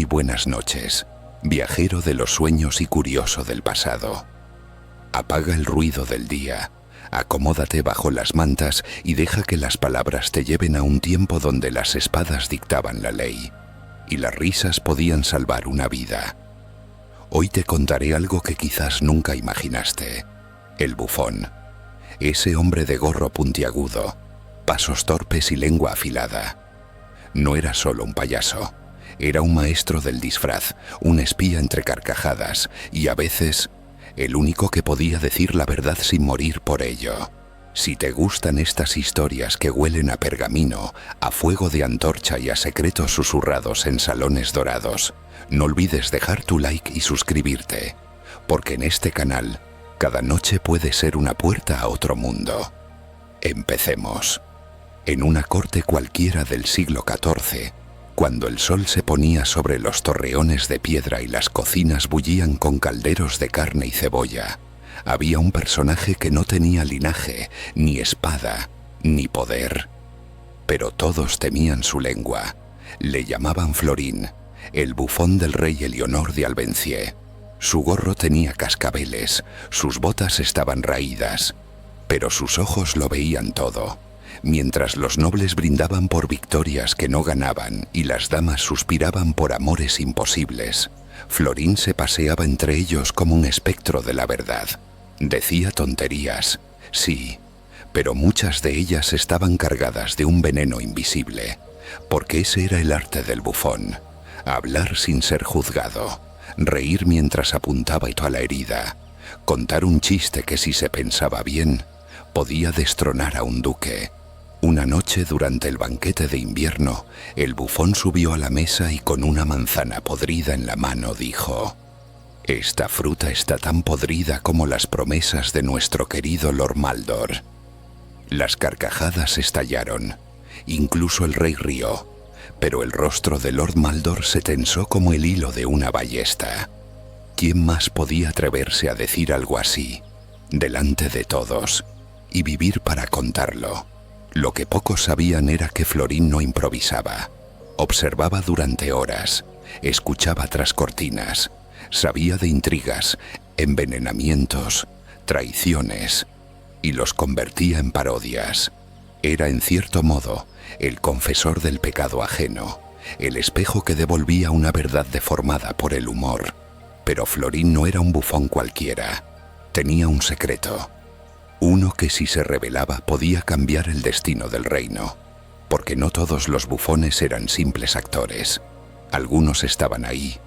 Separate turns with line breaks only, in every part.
muy buenas noches, viajero de los sueños y curioso del pasado. Apaga el ruido del día, acomódate bajo las mantas y deja que las palabras te lleven a un tiempo donde las espadas dictaban la ley y las risas podían salvar una vida. Hoy te contaré algo que quizás nunca imaginaste. El bufón. Ese hombre de gorro puntiagudo, pasos torpes y lengua afilada. No era solo un payaso, era un maestro del disfraz, un espía entre carcajadas y a veces el único que podía decir la verdad sin morir por ello. Si te gustan estas historias que huelen a pergamino, a fuego de antorcha y a secretos susurrados en salones dorados, no olvides dejar tu like y suscribirte, porque en este canal, cada noche puede ser una puerta a otro mundo. Empecemos. En una corte cualquiera del siglo XIV, cuando el sol se ponía sobre los torreones de piedra y las cocinas bullían con calderos de carne y cebolla, había un personaje que no tenía linaje, ni espada, ni poder. Pero todos temían su lengua. Le llamaban Florín, el bufón del rey Elionor de Albencie. Su gorro tenía cascabeles, sus botas estaban raídas, pero sus ojos lo veían todo. Mientras los nobles brindaban por victorias que no ganaban y las damas suspiraban por amores imposibles, Florín se paseaba entre ellos como un espectro de la verdad. Decía tonterías, sí, pero muchas de ellas estaban cargadas de un veneno invisible, porque ese era el arte del bufón: hablar sin ser juzgado, reír mientras apuntaba a la herida, contar un chiste que si se pensaba bien, podía destronar a un duque. Una noche durante el banquete de invierno, el bufón subió a la mesa y con una manzana podrida en la mano dijo: «Esta fruta está tan podrida como las promesas de nuestro querido Lord Maldor». Las carcajadas estallaron, incluso el rey rió, pero el rostro de Lord Maldor se tensó como el hilo de una ballesta. ¿Quién más podía atreverse a decir algo así, delante de todos, y vivir para contarlo? Lo que pocos sabían era que Florín no improvisaba. Observaba durante horas, escuchaba tras cortinas, sabía de intrigas, envenenamientos, traiciones, y los convertía en parodias. Era, en cierto modo, el confesor del pecado ajeno, el espejo que devolvía una verdad deformada por el humor. Pero Florín no era un bufón cualquiera. Tenía un secreto. Uno que si se revelaba podía cambiar el destino del reino, porque no todos los bufones eran simples actores. Algunos estaban ahí,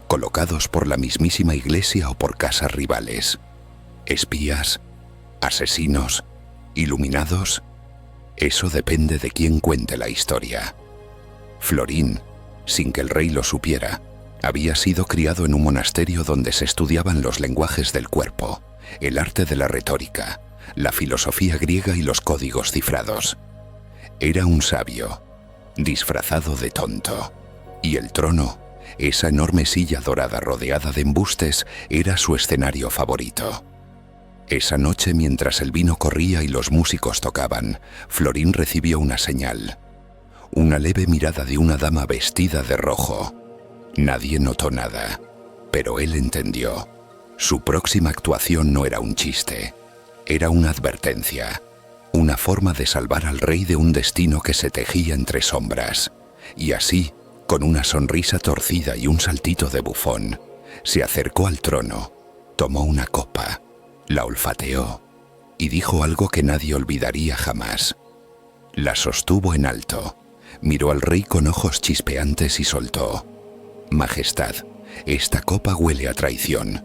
colocados por la mismísima iglesia o por casas rivales. Espías, asesinos, iluminados. Eso depende de quién cuente la historia. Florín, sin que el rey lo supiera, había sido criado en un monasterio donde se estudiaban los lenguajes del cuerpo, el arte de la retórica, la filosofía griega y los códigos cifrados. Era un sabio, disfrazado de tonto, y el trono, esa enorme silla dorada rodeada de embustes, era su escenario favorito. Esa noche, mientras el vino corría y los músicos tocaban, Florín recibió una señal, una leve mirada de una dama vestida de rojo. Nadie notó nada, pero él entendió. Su próxima actuación no era un chiste. Era una advertencia, una forma de salvar al rey de un destino que se tejía entre sombras. Y así, con una sonrisa torcida y un saltito de bufón, se acercó al trono, tomó una copa, la olfateó y dijo algo que nadie olvidaría jamás. La sostuvo en alto, miró al rey con ojos chispeantes y soltó: «Majestad, esta copa huele a traición.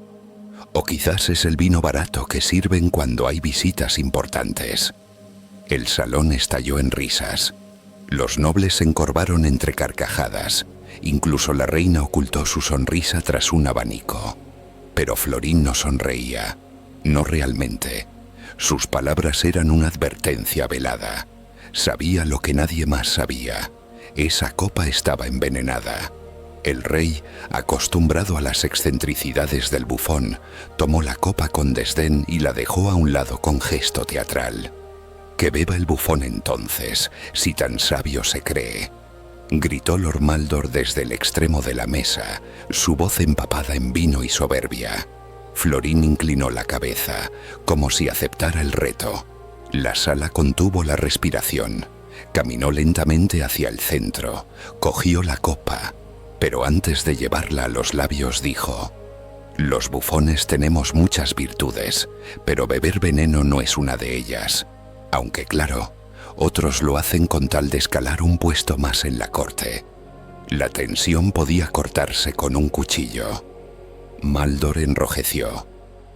O quizás es el vino barato que sirven cuando hay visitas importantes». El salón estalló en risas. Los nobles se encorvaron entre carcajadas. Incluso la reina ocultó su sonrisa tras un abanico. Pero Florín no sonreía. No realmente. Sus palabras eran una advertencia velada. Sabía lo que nadie más sabía. Esa copa estaba envenenada. El rey, acostumbrado a las excentricidades del bufón, tomó la copa con desdén y la dejó a un lado con gesto teatral. «Que beba el bufón entonces, si tan sabio se cree». gritó Lord Maldor desde el extremo de la mesa, su voz empapada en vino y soberbia. Florine inclinó la cabeza, como si aceptara el reto. La sala contuvo la respiración. Caminó lentamente hacia el centro, cogió la copa, pero antes de llevarla a los labios dijo: «Los bufones tenemos muchas virtudes, pero beber veneno no es una de ellas. Aunque claro, otros lo hacen con tal de escalar un puesto más en la corte». La tensión podía cortarse con un cuchillo. Maldor enrojeció.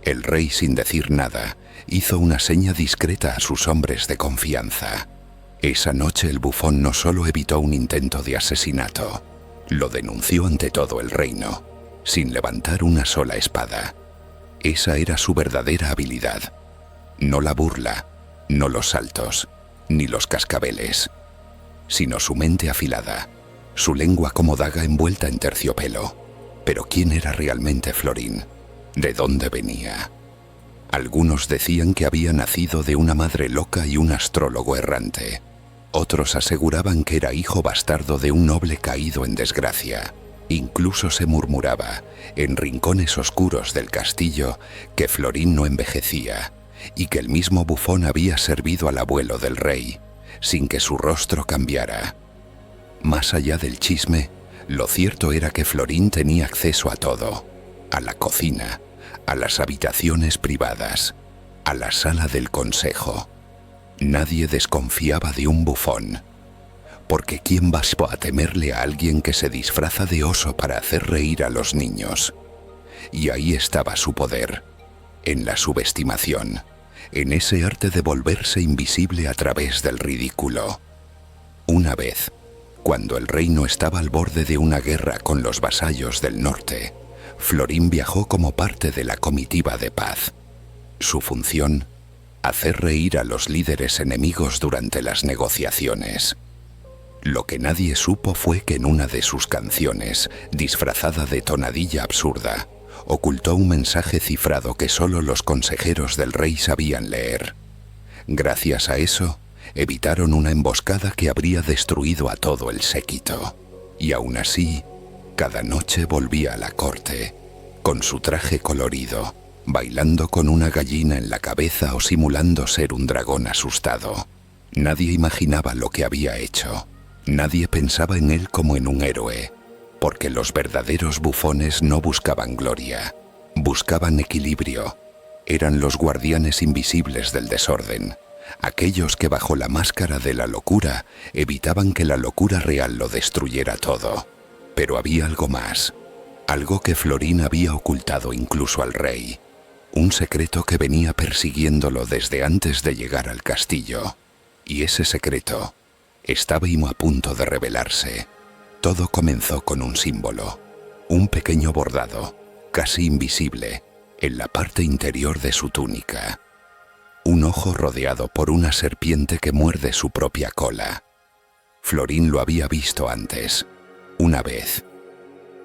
El rey, sin decir nada, hizo una seña discreta a sus hombres de confianza. Esa noche el bufón no solo evitó un intento de asesinato, lo denunció ante todo el reino, sin levantar una sola espada. Esa era su verdadera habilidad. No la burla, no los saltos, ni los cascabeles, sino su mente afilada, su lengua como daga envuelta en terciopelo. Pero ¿quién era realmente Florine? ¿De dónde venía? Algunos decían que había nacido de una madre loca y un astrólogo errante. Otros aseguraban que era hijo bastardo de un noble caído en desgracia. Incluso se murmuraba, en rincones oscuros del castillo, que Florine no envejecía y que el mismo bufón había servido al abuelo del rey, sin que su rostro cambiara. Más allá del chisme, lo cierto era que Florine tenía acceso a todo: a la cocina, a las habitaciones privadas, a la sala del consejo. Nadie desconfiaba de un bufón, porque ¿quién va a temerle a alguien que se disfraza de oso para hacer reír a los niños? Y ahí estaba su poder, en la subestimación, en ese arte de volverse invisible a través del ridículo. Una vez, cuando el reino estaba al borde de una guerra con los vasallos del norte, Florine viajó como parte de la comitiva de paz. Su función: hacer reír a los líderes enemigos durante las negociaciones. Lo que nadie supo fue que en una de sus canciones, disfrazada de tonadilla absurda, ocultó un mensaje cifrado que solo los consejeros del rey sabían leer. Gracias a eso, evitaron una emboscada que habría destruido a todo el séquito. Y aún así, cada noche volvía a la corte, con su traje colorido, bailando con una gallina en la cabeza o simulando ser un dragón asustado. Nadie imaginaba lo que había hecho. Nadie pensaba en él como en un héroe, porque los verdaderos bufones no buscaban gloria, buscaban equilibrio. Eran los guardianes invisibles del desorden, aquellos que bajo la máscara de la locura evitaban que la locura real lo destruyera todo. Pero había algo más, algo que Florine había ocultado incluso al rey, un secreto que venía persiguiéndolo desde antes de llegar al castillo. Y ese secreto estaba a punto de revelarse. Todo comenzó con un símbolo, un pequeño bordado, casi invisible, en la parte interior de su túnica. Un ojo rodeado por una serpiente que muerde su propia cola. Florine lo había visto antes, una vez,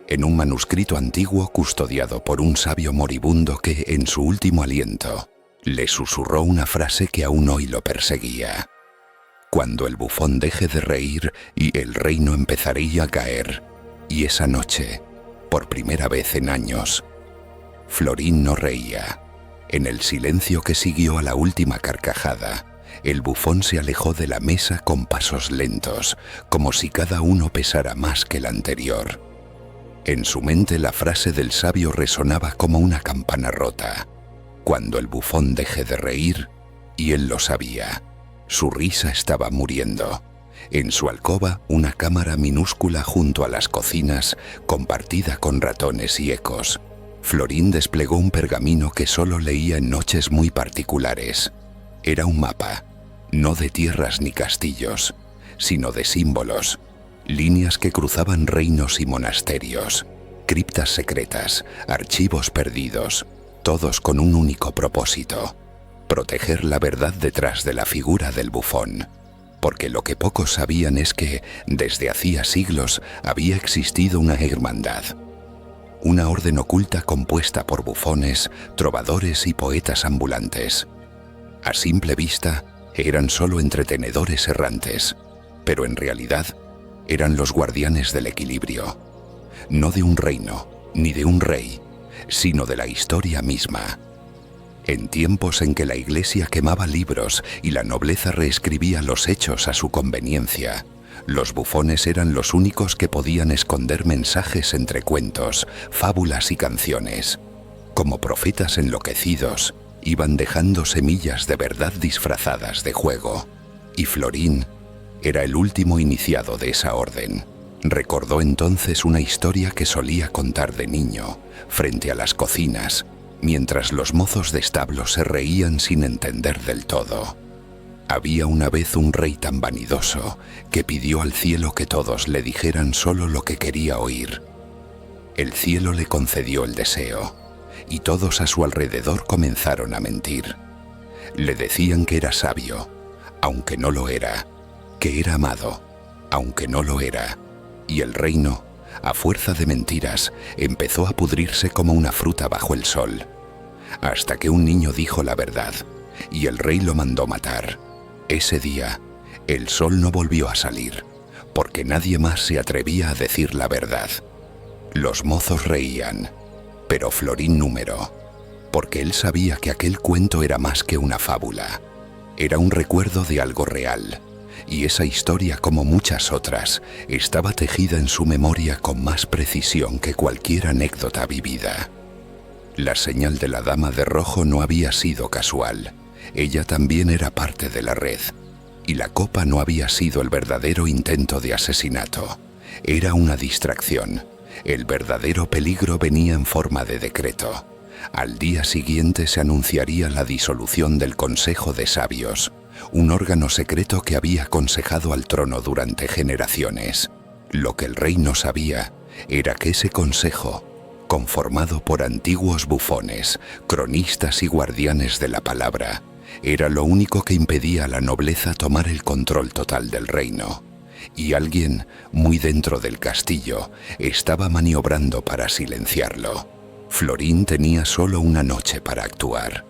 en un manuscrito antiguo custodiado por un sabio moribundo que, en su último aliento, le susurró una frase que aún hoy lo perseguía: cuando el bufón deje de reír y el reino empezaría a caer. Y esa noche, por primera vez en años, Florine no reía. En el silencio que siguió a la última carcajada, el bufón se alejó de la mesa con pasos lentos, como si cada uno pesara más que el anterior. En su mente la frase del sabio resonaba como una campana rota: cuando el bufón deje de reír, y él lo sabía. Su risa estaba muriendo. En su alcoba, una cámara minúscula junto a las cocinas, compartida con ratones y ecos, Florine desplegó un pergamino que solo leía en noches muy particulares. Era un mapa, no de tierras ni castillos, sino de símbolos, líneas que cruzaban reinos y monasterios, criptas secretas, archivos perdidos, todos con un único propósito: proteger la verdad detrás de la figura del bufón. Porque lo que pocos sabían es que, desde hacía siglos, había existido una hermandad. Una orden oculta compuesta por bufones, trovadores y poetas ambulantes. A simple vista, eran solo entretenedores errantes, pero en realidad, Eran los guardianes del equilibrio, no de un reino, ni de un rey, sino de la historia misma. En tiempos en que la Iglesia quemaba libros y la nobleza reescribía los hechos a su conveniencia, los bufones eran los únicos que podían esconder mensajes entre cuentos, fábulas y canciones. Como profetas enloquecidos, iban dejando semillas de verdad disfrazadas de juego. Y Florín era el último iniciado de esa orden. Recordó entonces una historia que solía contar de niño, frente a las cocinas, mientras los mozos de establo se reían sin entender del todo. Había una vez un rey tan vanidoso que pidió al cielo que todos le dijeran solo lo que quería oír. El cielo le concedió el deseo, y todos a su alrededor comenzaron a mentir. Le decían que era sabio, aunque no lo era, que era amado, aunque no lo era, y el reino, a fuerza de mentiras, empezó a pudrirse como una fruta bajo el sol, hasta que un niño dijo la verdad, y el rey lo mandó matar. Ese día, el sol no volvió a salir, porque nadie más se atrevía a decir la verdad. Los mozos reían, pero Florín número, porque él sabía que aquel cuento era más que una fábula. Era un recuerdo de algo real, y esa historia, como muchas otras, estaba tejida en su memoria con más precisión que cualquier anécdota vivida. La señal de la dama de rojo no había sido casual. Ella también era parte de la red, y la copa no había sido el verdadero intento de asesinato. Era una distracción. El verdadero peligro venía en forma de decreto. Al día siguiente se anunciaría la disolución del Consejo de Sabios, un órgano secreto que había aconsejado al trono durante generaciones. Lo que el rey no sabía era que ese consejo, conformado por antiguos bufones, cronistas y guardianes de la palabra, era lo único que impedía a la nobleza tomar el control total del reino. Y alguien, muy dentro del castillo, estaba maniobrando para silenciarlo. Florín tenía solo una noche para actuar.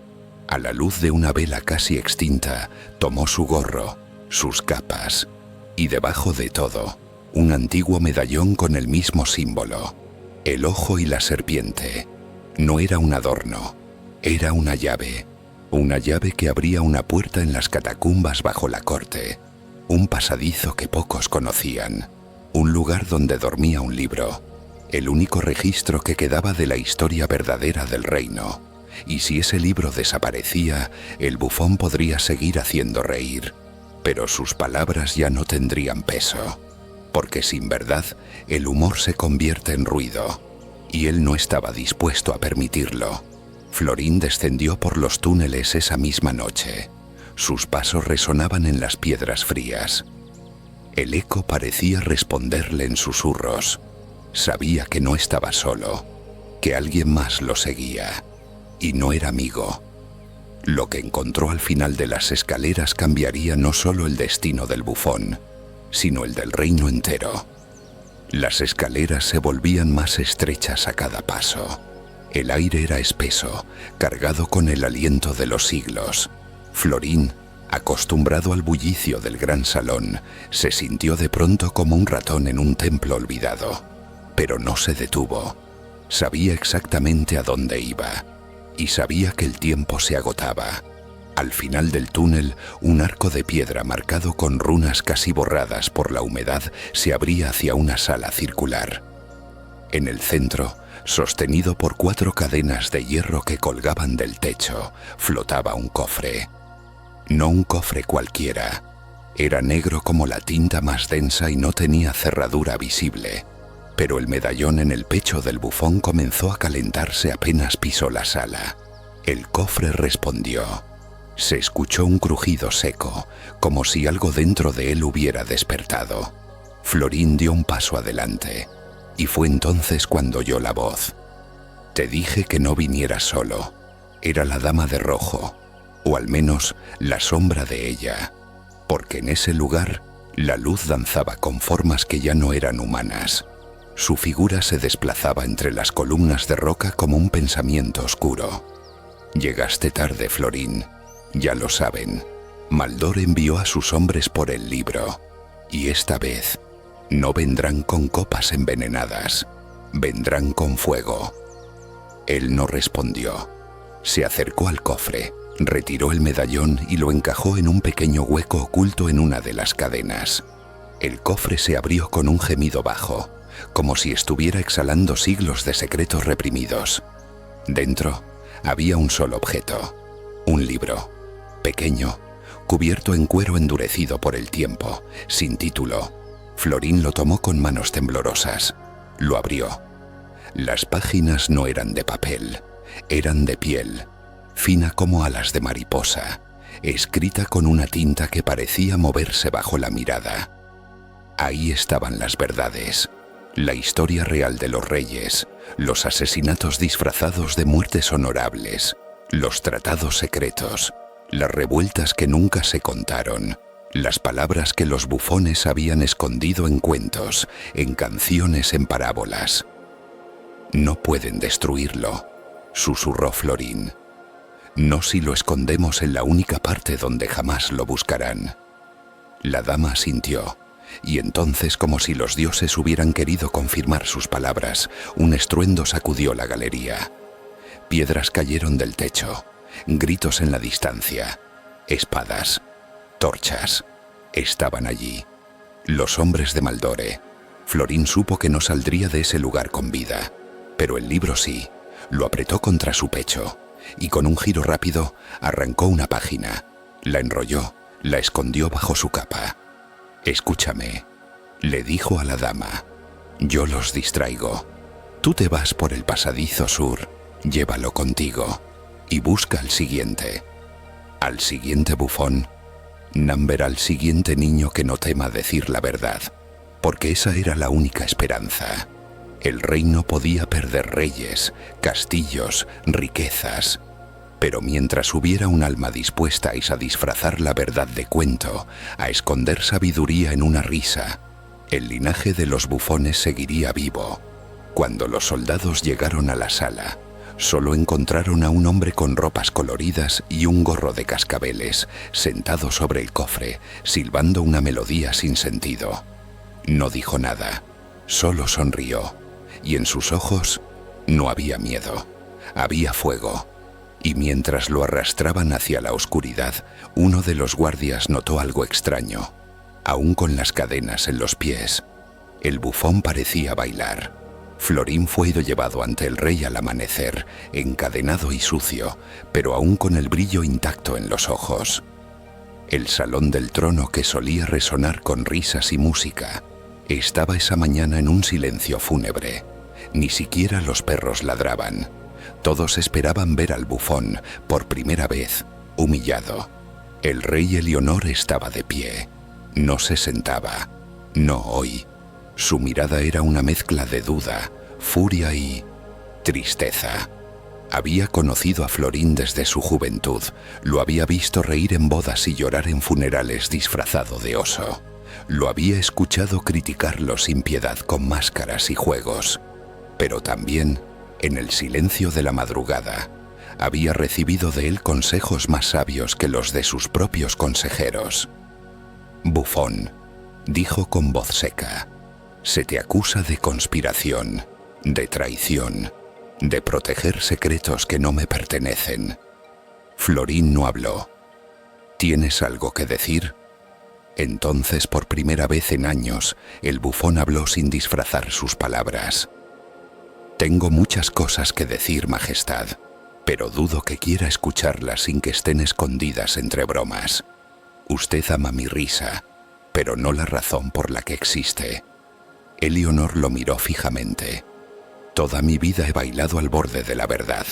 A la luz de una vela casi extinta, tomó su gorro, sus capas, y debajo de todo, un antiguo medallón con el mismo símbolo, el ojo y la serpiente. No era un adorno, era una llave que abría una puerta en las catacumbas bajo la corte, un pasadizo que pocos conocían, un lugar donde dormía un libro, el único registro que quedaba de la historia verdadera del reino. Y si ese libro desaparecía, el bufón podría seguir haciendo reír, pero sus palabras ya no tendrían peso, porque sin verdad el humor se convierte en ruido, y él no estaba dispuesto a permitirlo. Florín descendió por los túneles esa misma noche. Sus pasos resonaban en las piedras frías. El eco parecía responderle en susurros. Sabía que no estaba solo, que alguien más lo seguía. Y no era amigo. Lo que encontró al final de las escaleras cambiaría no solo el destino del bufón, sino el del reino entero. Las escaleras se volvían más estrechas a cada paso. El aire era espeso, cargado con el aliento de los siglos. Florín, acostumbrado al bullicio del gran salón, se sintió de pronto como un ratón en un templo olvidado. Pero no se detuvo. Sabía exactamente a dónde iba. Y sabía que el tiempo se agotaba. Al final del túnel, un arco de piedra marcado con runas casi borradas por la humedad se abría hacia una sala circular. En el centro, sostenido por 4 cadenas de hierro que colgaban del techo, flotaba un cofre. No un cofre cualquiera. Era negro como la tinta más densa y no tenía cerradura visible. Pero el medallón en el pecho del bufón comenzó a calentarse apenas pisó la sala. El cofre respondió. Se escuchó un crujido seco, como si algo dentro de él hubiera despertado. Florín dio un paso adelante, y fue entonces cuando oyó la voz. Te dije que no vinieras solo. Era la dama de rojo, o al menos la sombra de ella, porque en ese lugar la luz danzaba con formas que ya no eran humanas. Su figura se desplazaba entre las columnas de roca como un pensamiento oscuro. Llegaste tarde, Florín. Ya lo saben. Maldor envió a sus hombres por el libro. Y esta vez, No vendrán con copas envenenadas, vendrán con fuego. Él no respondió. Se acercó al cofre, retiró el medallón y lo encajó en un pequeño hueco oculto en una de las cadenas. El cofre se abrió con un gemido bajo, como si estuviera exhalando siglos de secretos reprimidos. Dentro había un solo objeto, un libro, pequeño, cubierto en cuero endurecido por el tiempo, sin título. Florín lo tomó con manos temblorosas. Lo abrió. Las páginas no eran de papel, eran de piel, fina como alas de mariposa, escrita con una tinta que parecía moverse bajo la mirada. Ahí estaban las verdades, la historia real de los reyes, los asesinatos disfrazados de muertes honorables, los tratados secretos, las revueltas que nunca se contaron, las palabras que los bufones habían escondido en cuentos, en canciones, en parábolas. «No pueden destruirlo», susurró Florín. «No si lo escondemos en la única parte donde jamás lo buscarán». La dama asintió, y entonces, como si los dioses hubieran querido confirmar sus palabras, un estruendo sacudió la galería. Piedras cayeron del techo, gritos en la distancia, espadas, torchas. Estaban allí, los hombres de Maldore. Florín supo que no saldría de ese lugar con vida, pero el libro sí. Lo apretó contra su pecho y con un giro rápido arrancó una página, la enrolló, la escondió bajo su capa. «Escúchame», le dijo a la dama, «yo los distraigo. Tú te vas por el pasadizo sur, llévalo contigo y busca al siguiente. Al siguiente bufón, Number al siguiente niño que no tema decir la verdad, porque esa era la única esperanza. El reino podía perder reyes, castillos, riquezas, pero mientras hubiera un alma dispuesta a disfrazar la verdad de cuento, a esconder sabiduría en una risa, el linaje de los bufones seguiría vivo. Cuando los soldados llegaron a la sala, solo encontraron a un hombre con ropas coloridas y un gorro de cascabeles, sentado sobre el cofre, silbando una melodía sin sentido. No dijo nada, solo sonrió, y en sus ojos no había miedo, había fuego. Y mientras lo arrastraban hacia la oscuridad, uno de los guardias notó algo extraño. Aún con las cadenas en los pies, el bufón parecía bailar. Florín fue llevado ante el rey al amanecer, encadenado y sucio, pero aún con el brillo intacto en los ojos. El salón del trono, que solía resonar con risas y música, estaba esa mañana en un silencio fúnebre. Ni siquiera los perros ladraban. Todos esperaban ver al bufón, por primera vez, humillado. El rey Elionor estaba de pie. No se sentaba. No hoy. Su mirada era una mezcla de duda, furia y tristeza. Había conocido a Florín desde su juventud. Lo había visto reír en bodas y llorar en funerales disfrazado de oso. Lo había escuchado criticarlo sin piedad con máscaras y juegos. Pero también, en el silencio de la madrugada, había recibido de él consejos más sabios que los de sus propios consejeros. «Bufón», dijo con voz seca, «se te acusa de conspiración, de traición, de proteger secretos que no me pertenecen». Florín no habló. «¿Tienes algo que decir?». Entonces, por primera vez en años, el bufón habló sin disfrazar sus palabras. «Tengo muchas cosas que decir, Majestad, pero dudo que quiera escucharlas sin que estén escondidas entre bromas. Usted ama mi risa, pero no la razón por la que existe». Elionor lo miró fijamente. «Toda mi vida he bailado al borde de la verdad»,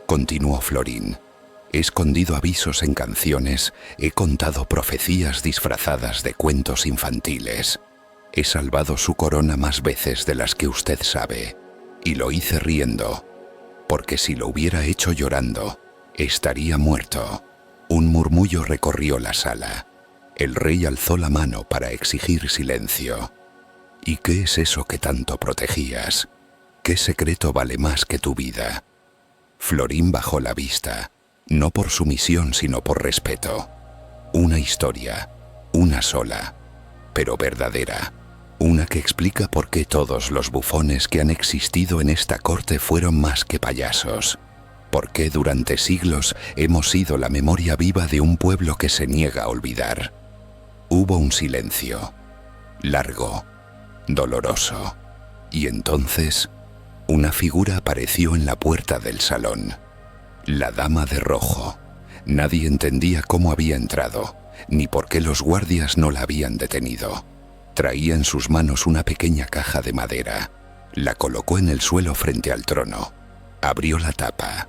continuó Florín. «He escondido avisos en canciones, he contado profecías disfrazadas de cuentos infantiles. He salvado su corona más veces de las que usted sabe. Y lo hice riendo, porque si lo hubiera hecho llorando, estaría muerto». Un murmullo recorrió la sala. El rey alzó la mano para exigir silencio. «¿Y qué es eso que tanto protegías? ¿Qué secreto vale más que tu vida?». Florín bajó la vista, no por sumisión sino por respeto. Una historia, una sola, pero verdadera. Una que explica por qué todos los bufones que han existido en esta corte fueron más que payasos. Por qué durante siglos hemos sido la memoria viva de un pueblo que se niega a olvidar. Hubo un silencio, largo, doloroso, y entonces una figura apareció en la puerta del salón. La dama de rojo. Nadie entendía cómo había entrado, ni por qué los guardias no la habían detenido. Traía en sus manos una pequeña caja de madera. La colocó en el suelo frente al trono. Abrió la tapa,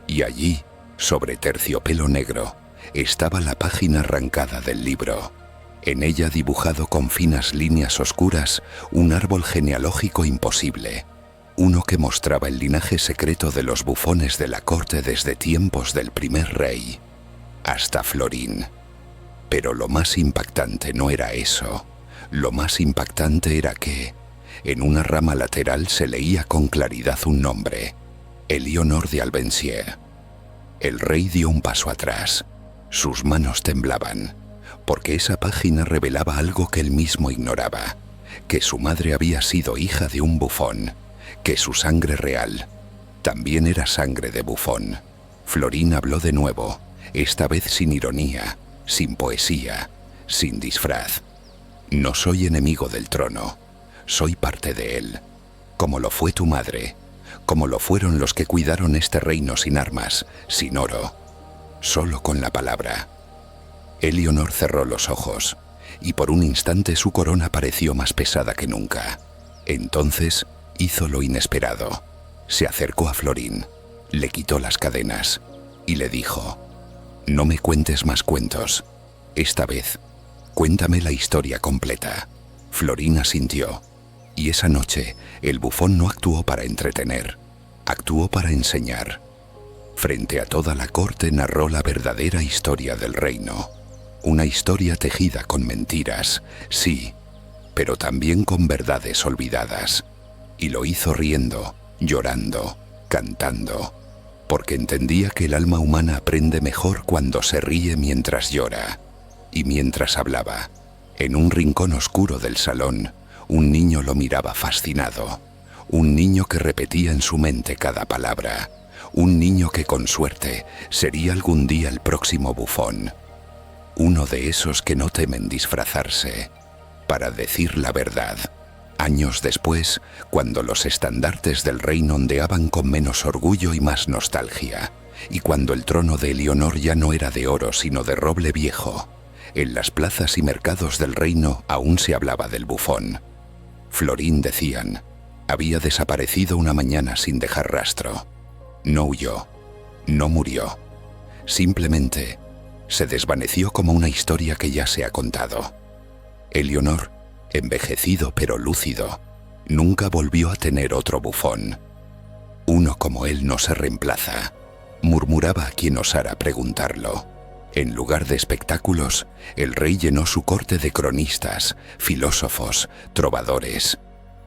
y allí, sobre terciopelo negro, estaba la página arrancada del libro. En ella, dibujado con finas líneas oscuras, un árbol genealógico imposible. Uno que mostraba el linaje secreto de los bufones de la corte desde tiempos del primer rey hasta Florín. Pero lo más impactante no era eso. Lo más impactante era que, en una rama lateral se leía con claridad un nombre: Elionor de Albensier. El rey dio un paso atrás. Sus manos temblaban, porque esa página revelaba algo que él mismo ignoraba: que su madre había sido hija de un bufón, que su sangre real también era sangre de bufón. Florín habló de nuevo, esta vez sin ironía, sin poesía, sin disfraz. No soy enemigo del trono, soy parte de él, como lo fue tu madre, como lo fueron los que cuidaron este reino sin armas, sin oro, solo con la palabra. Elionor cerró los ojos, y por un instante su corona pareció más pesada que nunca. Entonces hizo lo inesperado. Se acercó a Florín, le quitó las cadenas y le dijo: no me cuentes más cuentos. Esta vez, cuéntame la historia completa. Florín asintió, y esa noche el bufón no actuó para entretener, actuó para enseñar. Frente a toda la corte narró la verdadera historia del reino. Una historia tejida con mentiras, sí, pero también con verdades olvidadas. Y lo hizo riendo, llorando, cantando, porque entendía que el alma humana aprende mejor cuando se ríe mientras llora. Y mientras hablaba, en un rincón oscuro del salón, un niño lo miraba fascinado. Un niño que repetía en su mente cada palabra. Un niño que con suerte sería algún día el próximo bufón. Uno de esos que no temen disfrazarse para decir la verdad. Años después, cuando los estandartes del reino ondeaban con menos orgullo y más nostalgia, y cuando el trono de Elionor ya no era de oro sino de roble viejo, en las plazas y mercados del reino aún se hablaba del bufón. Florín, decían, había desaparecido una mañana sin dejar rastro. No huyó, no murió, simplemente se desvaneció como una historia que ya se ha contado. Elionor, envejecido pero lúcido, nunca volvió a tener otro bufón. Uno como él no se reemplaza, murmuraba a quien osara preguntarlo. En lugar de espectáculos, el rey llenó su corte de cronistas, filósofos, trovadores,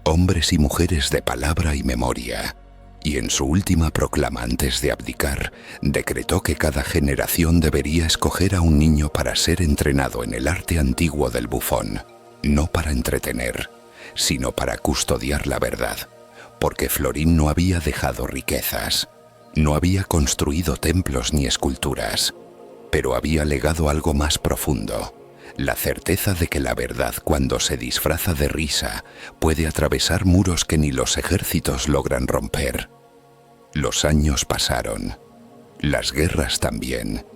hombres y mujeres de palabra y memoria. Y en su última proclama antes de abdicar, decretó que cada generación debería escoger a un niño para ser entrenado en el arte antiguo del bufón, no para entretener, sino para custodiar la verdad, porque Florín no había dejado riquezas, no había construido templos ni esculturas, pero había legado algo más profundo, la certeza de que la verdad, cuando se disfraza de risa, puede atravesar muros que ni los ejércitos logran romper. Los años pasaron, las guerras también,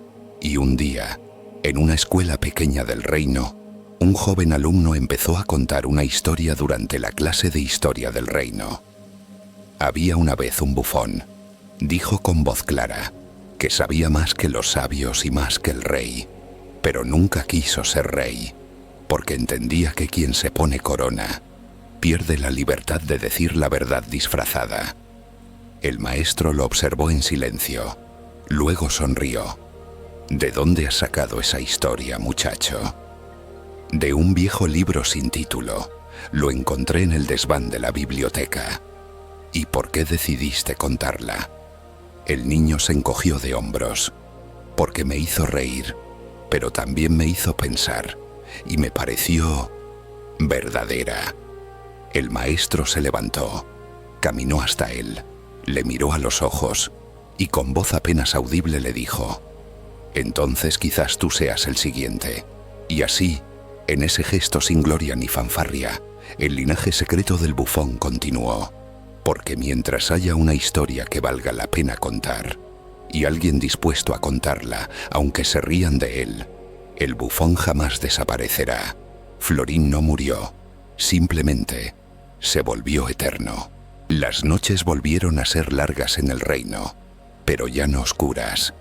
y un día, en una escuela pequeña del reino, un joven alumno empezó a contar una historia durante la clase de historia del reino. Había una vez un bufón, dijo con voz clara, que sabía más que los sabios y más que el rey, pero nunca quiso ser rey, porque entendía que quien se pone corona pierde la libertad de decir la verdad disfrazada. El maestro lo observó en silencio, luego sonrió. ¿De dónde has sacado esa historia, muchacho? De un viejo libro sin título. Lo encontré en el desván de la biblioteca. ¿Y por qué decidiste contarla? El niño se encogió de hombros. Porque me hizo reír, pero también me hizo pensar, y me pareció verdadera. El maestro se levantó, caminó hasta él, le miró a los ojos y con voz apenas audible le dijo: «Entonces quizás tú seas el siguiente». Y así, en ese gesto sin gloria ni fanfarria, el linaje secreto del bufón continuó. Porque mientras haya una historia que valga la pena contar, y alguien dispuesto a contarla, aunque se rían de él, el bufón jamás desaparecerá. Florín no murió, simplemente se volvió eterno. Las noches volvieron a ser largas en el reino, pero ya no oscuras.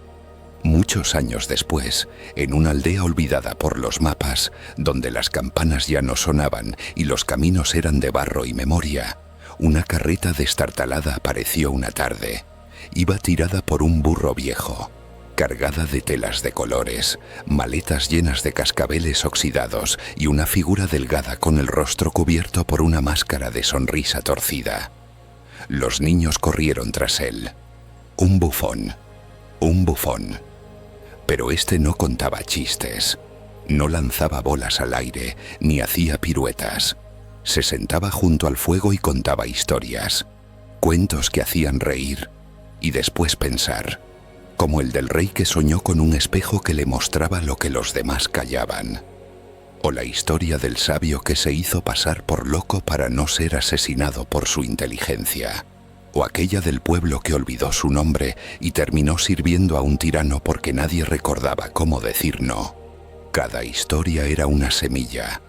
Muchos años después, en una aldea olvidada por los mapas, donde las campanas ya no sonaban y los caminos eran de barro y memoria, una carreta destartalada apareció una tarde. Iba tirada por un burro viejo, cargada de telas de colores, maletas llenas de cascabeles oxidados y una figura delgada con el rostro cubierto por una máscara de sonrisa torcida. Los niños corrieron tras él. Un bufón. Pero este no contaba chistes, no lanzaba bolas al aire, ni hacía piruetas. Se sentaba junto al fuego y contaba historias, cuentos que hacían reír y después pensar, como el del rey que soñó con un espejo que le mostraba lo que los demás callaban, o la historia del sabio que se hizo pasar por loco para no ser asesinado por su inteligencia, o aquella del pueblo que olvidó su nombre y terminó sirviendo a un tirano porque nadie recordaba cómo decir no. Cada historia era una semilla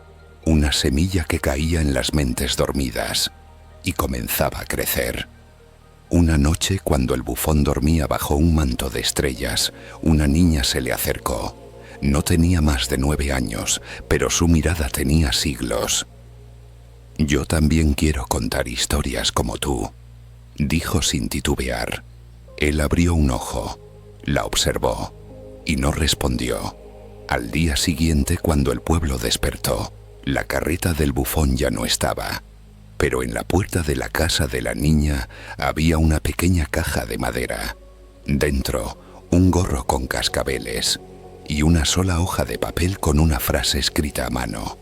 que caía en las mentes dormidas y comenzaba a crecer. Una noche, cuando el bufón dormía bajo un manto de estrellas, una niña se le acercó. No tenía más de 9 años, pero su mirada tenía siglos. «Yo también quiero contar historias como tú», dijo sin titubear. Él abrió un ojo, la observó y no respondió. Al día siguiente, cuando el pueblo despertó, la carreta del bufón ya no estaba, pero en la puerta de la casa de la niña había una pequeña caja de madera. Dentro, un gorro con cascabeles y una sola hoja de papel con una frase escrita a mano: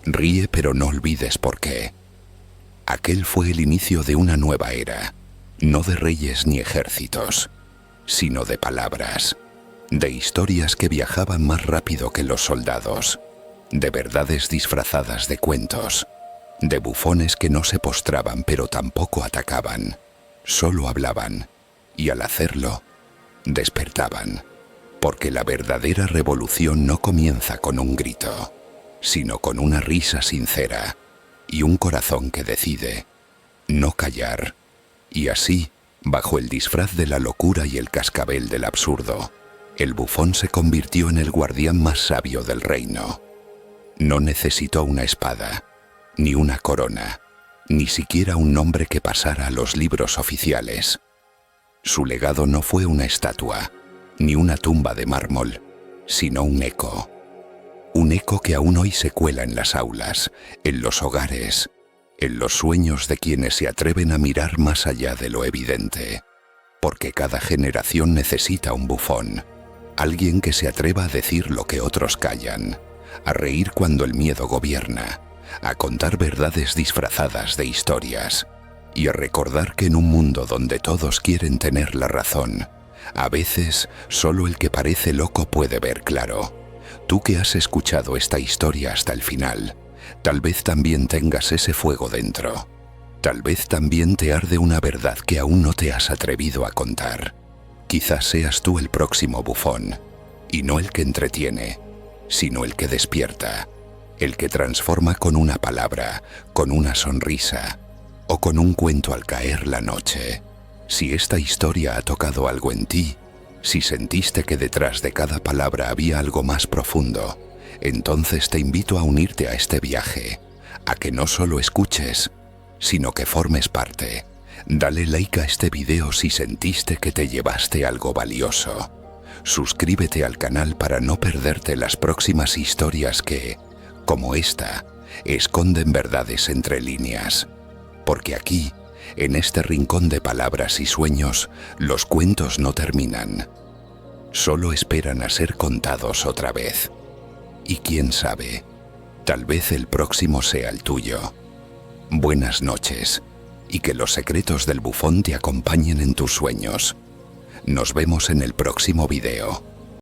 «Ríe, pero no olvides por qué». Aquel fue el inicio de una nueva era, no de reyes ni ejércitos, sino de palabras, de historias que viajaban más rápido que los soldados, de verdades disfrazadas de cuentos, de bufones que no se postraban pero tampoco atacaban, solo hablaban, y al hacerlo, despertaban, porque la verdadera revolución no comienza con un grito, sino con una risa sincera y un corazón que decide no callar. Y así, bajo el disfraz de la locura y el cascabel del absurdo, el bufón se convirtió en el guardián más sabio del reino. No necesitó una espada, ni una corona, ni siquiera un nombre que pasara a los libros oficiales. Su legado no fue una estatua, ni una tumba de mármol, sino un eco. Un eco que aún hoy se cuela en las aulas, en los hogares, en los sueños de quienes se atreven a mirar más allá de lo evidente. Porque cada generación necesita un bufón, alguien que se atreva a decir lo que otros callan, a reír cuando el miedo gobierna, a contar verdades disfrazadas de historias y a recordar que en un mundo donde todos quieren tener la razón, a veces solo el que parece loco puede ver claro. Tú que has escuchado esta historia hasta el final, tal vez también tengas ese fuego dentro. Tal vez también te arde una verdad que aún no te has atrevido a contar. Quizás seas tú el próximo bufón, y no el que entretiene, sino el que despierta, el que transforma con una palabra, con una sonrisa o con un cuento al caer la noche. Si esta historia ha tocado algo en ti, si sentiste que detrás de cada palabra había algo más profundo, entonces te invito a unirte a este viaje, a que no solo escuches, sino que formes parte. Dale like a este video si sentiste que te llevaste algo valioso. Suscríbete al canal para no perderte las próximas historias que, como esta, esconden verdades entre líneas. Porque aquí, en este rincón de palabras y sueños, los cuentos no terminan. Solo esperan a ser contados otra vez. Y quién sabe, tal vez el próximo sea el tuyo. Buenas noches y que los secretos del bufón te acompañen en tus sueños. Nos vemos en el próximo video.